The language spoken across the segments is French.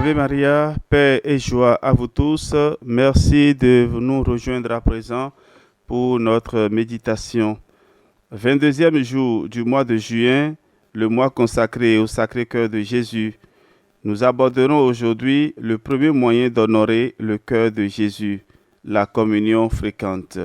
Ave Maria, paix et joie à vous tous. Merci de nous rejoindre à présent pour notre méditation. 22e jour du mois de juin, le mois consacré au Sacré-Cœur de Jésus. Nous aborderons aujourd'hui le premier moyen d'honorer le cœur de Jésus, la communion fréquente.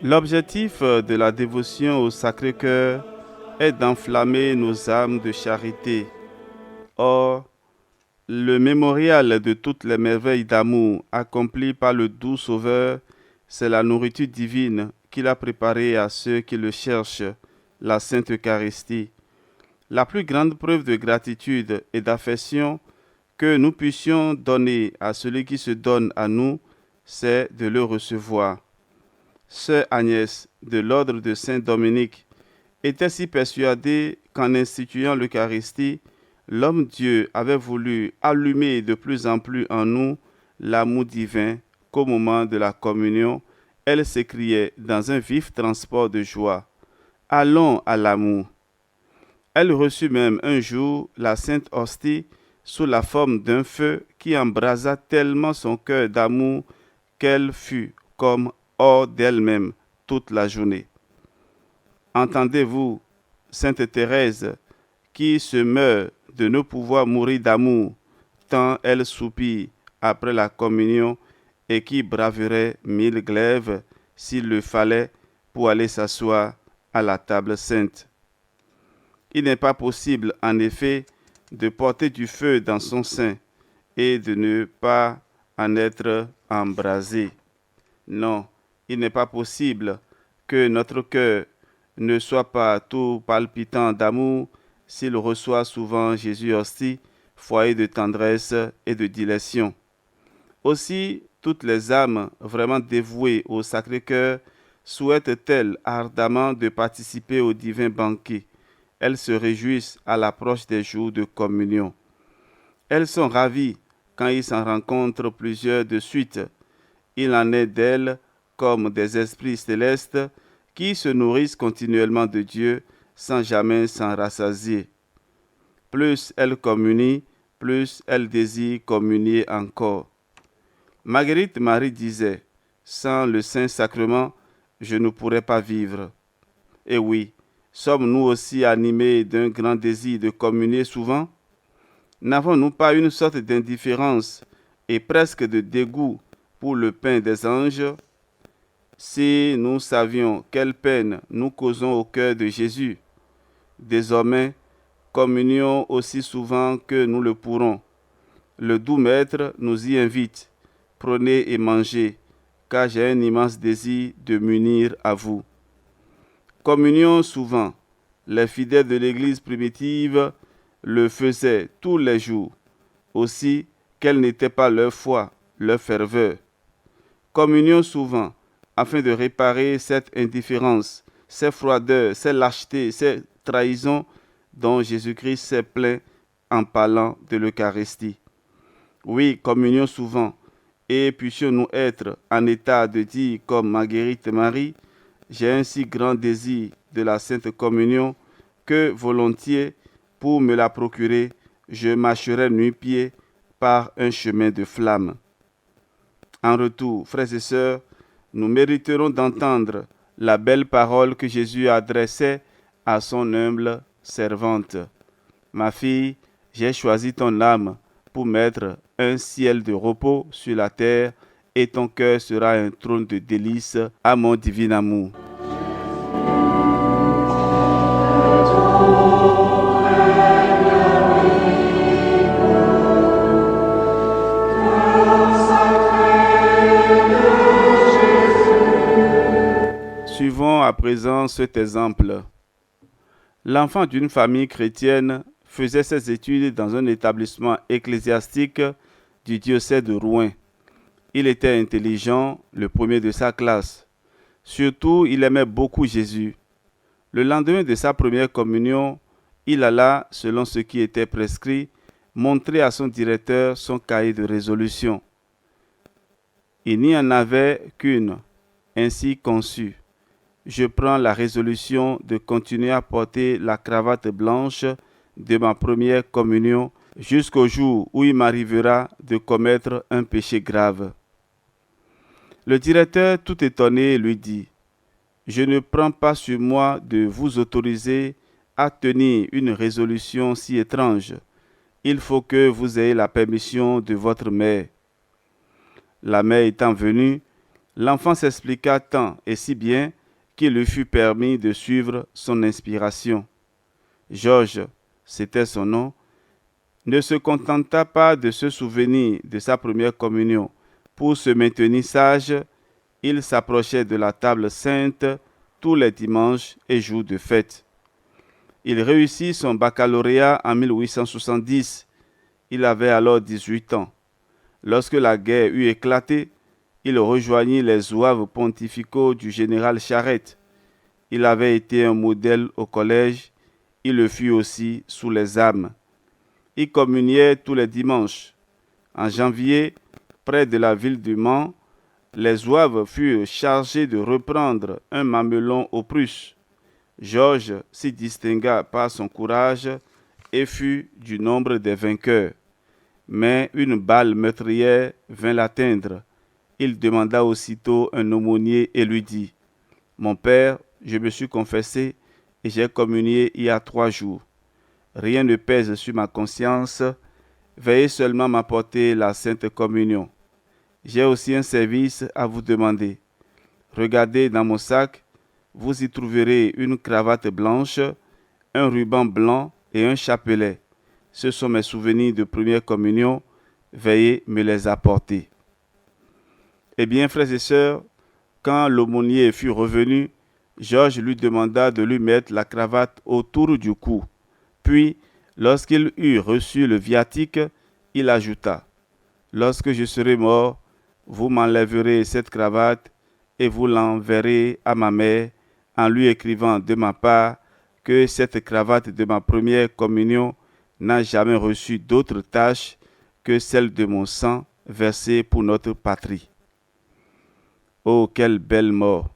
L'objectif de la dévotion au Sacré-Cœur est d'enflammer nos âmes de charité. Or, le mémorial de toutes les merveilles d'amour accomplies par le doux Sauveur, c'est la nourriture divine qu'il a préparée à ceux qui le cherchent, la Sainte Eucharistie. La plus grande preuve de gratitude et d'affection que nous puissions donner à celui qui se donne à nous, c'est de le recevoir. Sœur Agnès, de l'ordre de Saint-Dominique, était si persuadée qu'en instituant l'Eucharistie, l'homme-Dieu avait voulu allumer de plus en plus en nous l'amour divin qu'au moment de la communion, elle s'écriait dans un vif transport de joie. « Allons à l'amour !» Elle reçut même un jour la Sainte Hostie sous la forme d'un feu qui embrasa tellement son cœur d'amour qu'elle fut comme hors d'elle-même toute la journée. Entendez-vous, Sainte Thérèse, qui se meurt de ne pouvoir mourir d'amour, tant elle soupire après la communion et qui braverait 1000 glaives s'il le fallait pour aller s'asseoir à la table sainte. Il n'est pas possible, en effet, de porter du feu dans son sein et de ne pas en être embrasé. Non, il n'est pas possible que notre cœur ne soit pas tout palpitant d'amour s'il reçoit souvent Jésus hostie, foyer de tendresse et de dilection. Aussi, toutes les âmes vraiment dévouées au Sacré-Cœur souhaitent-elles ardemment de participer au divin banquet. Elles se réjouissent à l'approche des jours de communion. Elles sont ravies quand il s'en rencontre plusieurs de suite. Il en est d'elles comme des esprits célestes qui se nourrissent continuellement de Dieu sans jamais s'en rassasier. Plus elles communient, plus elles désirent communier encore. Marguerite Marie disait, « Sans le Saint-Sacrement, je ne pourrais pas vivre. » Et oui, sommes-nous aussi animés d'un grand désir de communier souvent? N'avons-nous pas une sorte d'indifférence et presque de dégoût pour le pain des anges? Si nous savions quelle peine nous causons au cœur de Jésus, désormais, communions aussi souvent que nous le pourrons. Le doux Maître nous y invite. Prenez et mangez, car j'ai un immense désir de m'unir à vous. Communions souvent. Les fidèles de l'Église primitive le faisaient tous les jours. Aussi, quelle n'était pas leur foi, leur ferveur. Communions souvent, afin de réparer cette indifférence, ces froideurs, ces lâchetés, ces trahisons dont Jésus-Christ s'est plaint en parlant de l'Eucharistie. Oui, communions souvent, et puissions-nous être en état de dire comme Marguerite Marie, j'ai un si grand désir de la Sainte Communion que volontiers, pour me la procurer, je marcherai nu-pieds par un chemin de flamme. En retour, frères et sœurs, nous mériterons d'entendre la belle parole que Jésus adressait à son humble servante. Ma fille, j'ai choisi ton âme pour mettre un ciel de repos sur la terre et ton cœur sera un trône de délices à mon divin amour. Suivons à présent cet exemple. L'enfant d'une famille chrétienne faisait ses études dans un établissement ecclésiastique du diocèse de Rouen. Il était intelligent, le premier de sa classe. Surtout, il aimait beaucoup Jésus. Le lendemain de sa première communion, il alla, selon ce qui était prescrit, montrer à son directeur son cahier de résolution. Il n'y en avait qu'une, ainsi conçue. Je prends la résolution de continuer à porter la cravate blanche de ma première communion jusqu'au jour où il m'arrivera de commettre un péché grave. Le directeur, tout étonné, lui dit: Je ne prends pas sur moi de vous autoriser à tenir une résolution si étrange. Il faut que vous ayez la permission de votre mère. La mère étant venue, l'enfant s'expliqua tant et si bien qu'il lui fut permis de suivre son inspiration. Georges, c'était son nom, ne se contenta pas de se souvenir de sa première communion. Pour se maintenir sage, il s'approchait de la table sainte tous les dimanches et jours de fête. Il réussit son baccalauréat en 1870. Il avait alors 18 ans. Lorsque la guerre eut éclaté, il rejoignit les zouaves pontificaux du général Charette. Il avait été un modèle au collège, il le fut aussi sous les armes. Il communiait tous les dimanches. En janvier, près de la ville du Mans, les zouaves furent chargés de reprendre un mamelon aux Prusses. Georges s'y distingua par son courage et fut du nombre des vainqueurs. Mais une balle meurtrière vint l'atteindre. Il demanda aussitôt un aumônier et lui dit: Mon père, je me suis confessé et j'ai communié il y a 3 jours. Rien ne pèse sur ma conscience. Veuillez seulement m'apporter la Sainte Communion. J'ai aussi un service à vous demander. Regardez dans mon sac, vous y trouverez une cravate blanche, un ruban blanc et un chapelet. Ce sont mes souvenirs de première communion. Veuillez me les apporter. Eh bien, frères et sœurs, quand l'aumônier fut revenu, Georges lui demanda de lui mettre la cravate autour du cou. Puis, lorsqu'il eut reçu le viatique, il ajouta: Lorsque je serai mort, vous m'enlèverez cette cravate et vous l'enverrez à ma mère en lui écrivant de ma part que cette cravate de ma première communion n'a jamais reçu d'autre tâche que celle de mon sang versé pour notre patrie. Oh, quelle belle mort!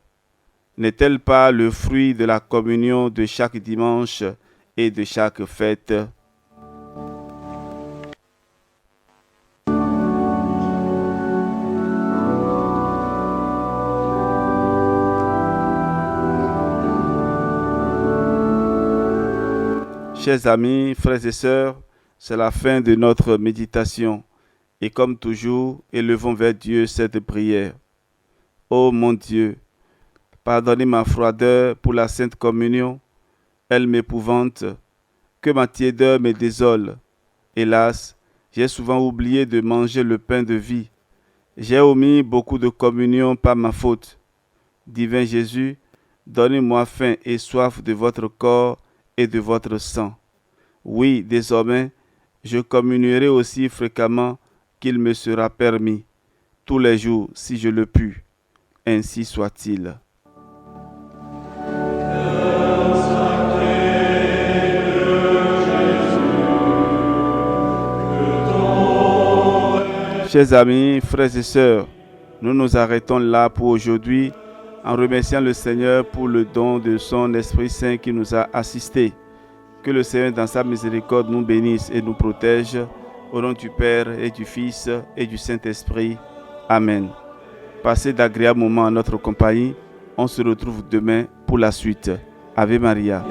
N'est-elle pas le fruit de la communion de chaque dimanche et de chaque fête? Chers amis, frères et sœurs, c'est la fin de notre méditation. Et comme toujours, élevons vers Dieu cette prière. Ô mon Dieu, pardonnez ma froideur pour la Sainte Communion. Elle m'épouvante, que ma tiédeur me désole. Hélas, j'ai souvent oublié de manger le pain de vie. J'ai omis beaucoup de communions par ma faute. Divin Jésus, donnez-moi faim et soif de votre corps et de votre sang. Oui, désormais, je communierai aussi fréquemment qu'il me sera permis, tous les jours si je le puis. Ainsi soit-il. Chers amis, frères et sœurs, nous nous arrêtons là pour aujourd'hui en remerciant le Seigneur pour le don de son Esprit Saint qui nous a assistés. Que le Seigneur dans sa miséricorde nous bénisse et nous protège. Au nom du Père et du Fils et du Saint-Esprit. Amen. Passez d'agréables moments en notre compagnie. On se retrouve demain pour la suite. Ave Maria.